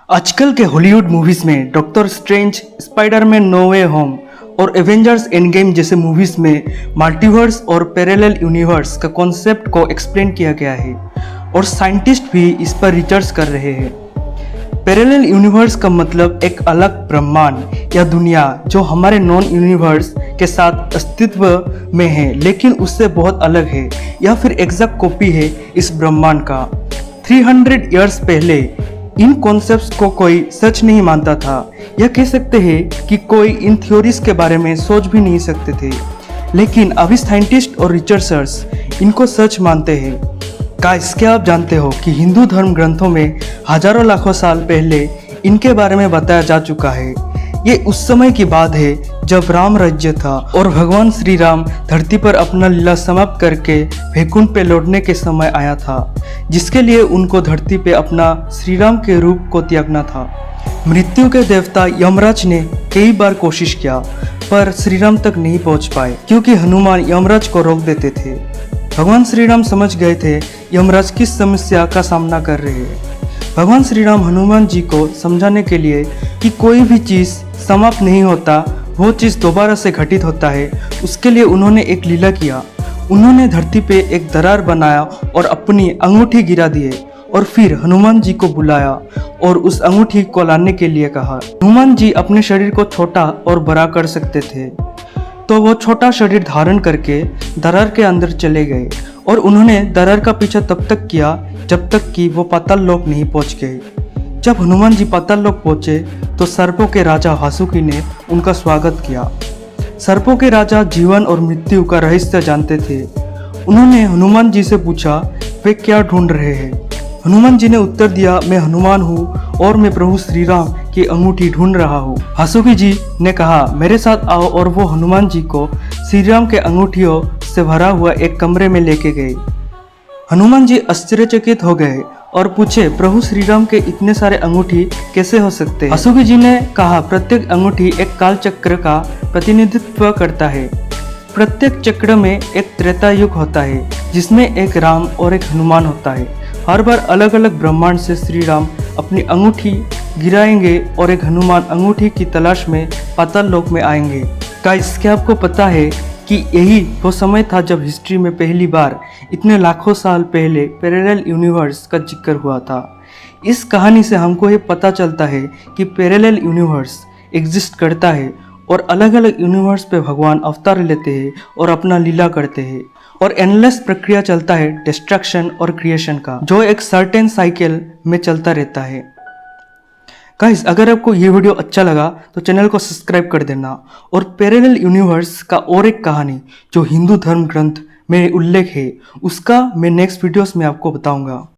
आजकल के Hollywood movies में डॉक्टर स्ट्रेंज, स्पाइडरमैन नो वे होम और एवेंजर्स एंड गेम जैसे मूवीज में मल्टीवर्स और पैरेलल यूनिवर्स का कॉन्सेप्ट को एक्सप्लेन किया गया है और साइंटिस्ट भी इस पर रिसर्च कर रहे हैं। पैरेलल यूनिवर्स का मतलब एक अलग ब्रह्मांड या दुनिया जो हमारे नॉन यूनिवर्स के साथ अस्तित्व में है लेकिन उससे बहुत अलग है या फिर एग्जैक्ट कॉपी है इस ब्रह्मांड का। 300 इयर्स पहले इन कॉन्सेप्ट्स को कोई सच नहीं मानता था या कह सकते हैं कि कोई इन थ्योरीज के बारे में सोच भी नहीं सकते थे, लेकिन अभी साइंटिस्ट और रिसर्चर्स इनको सच मानते हैं। गाइस, क्या आप जानते हो कि हिंदू धर्म ग्रंथों में हजारों लाखों साल पहले इनके बारे में बताया जा चुका है। ये उस समय की बात है जब राम राज्य था और भगवान श्री राम धरती पर अपना लीला समाप्त करके वैकुंठ पे लौटने के समय आया था, जिसके लिए उनको धरती पे अपना श्री राम के रूप को त्यागना था। मृत्यु के देवता यमराज ने कई बार कोशिश किया पर श्री राम तक नहीं पहुंच पाए क्योंकि हनुमान यमराज को रोक देते थे। भगवान श्री राम समझ गए थे यमराज किस समस्या का सामना कर रहे हैं। भगवान श्री राम हनुमान जी को समझाने के लिए कि कोई भी चीज़ समाप्त नहीं होता, वो चीज़ दोबारा से घटित होता है, उसके लिए उन्होंने एक लीला किया। उन्होंने धरती पे एक दरार बनाया और अपनी अंगूठी गिरा दिए और फिर हनुमान जी को बुलाया और उस अंगूठी को लाने के लिए कहा। हनुमान जी अपने शरीर को छोटा और बड़ा कर सकते थे, तो वो छोटा शरीर धारण करके दरार के अंदर चले गए और उन्होंने दरार का पीछा तब तक किया जब तक कि वो पाताल लोक नहीं पहुंच गए। जब हनुमान जी पाताल लोक पहुंचे तो सर्पों के राजा वासुकी ने उनका स्वागत किया। सर्पों के राजा जीवन और मृत्यु का रहस्य जानते थे। उन्होंने हनुमान जी से पूछा वे क्या ढूंढ रहे हैं। हनुमान जी ने उत्तर दिया, मैं हनुमान हूँ और मैं प्रभु श्री राम की अंगूठी ढूंढ रहा हूँ। वासुकी जी ने कहा मेरे साथ आओ और वो हनुमान जी को श्री राम के अंगूठियों से भरा हुआ एक कमरे में लेके गए। हनुमान जी आश्चर्यचकित हो गए और पूछे प्रभु श्री राम के इतने सारे अंगूठी कैसे हो सकते हैं। वासुकी जी ने कहा प्रत्येक अंगूठी एक काल चक्र का प्रतिनिधित्व करता है। प्रत्येक चक्र में एक त्रेता युग होता है जिसमें एक राम और एक हनुमान होता है। हर बार अलग अलग ब्रह्मांड से श्री राम अपनी अंगूठी गिराएंगे और एक हनुमान अंगूठी की तलाश में पाताल लोक में आएंगे। गाइस, क्या आपको पता है कि यही वो समय था जब हिस्ट्री में पहली बार इतने लाखों साल पहले पैरेलल यूनिवर्स का जिक्र हुआ था। इस कहानी से हमको ये पता चलता है कि पैरेलल यूनिवर्स एग्जिस्ट करता है और अलग अलग यूनिवर्स पे भगवान अवतार लेते हैं और अपना लीला करते हैं और एंडलेस प्रक्रिया चलता है डिस्ट्रक्शन और क्रिएशन का, जो एक सर्टेन साइकिल में चलता रहता है। गाइस, अगर आपको ये वीडियो अच्छा लगा तो चैनल को सब्सक्राइब कर देना और पैरेलल यूनिवर्स का और एक कहानी जो हिंदू धर्म ग्रंथ में उल्लेख है उसका मैं नेक्स्ट वीडियोस में आपको बताऊंगा।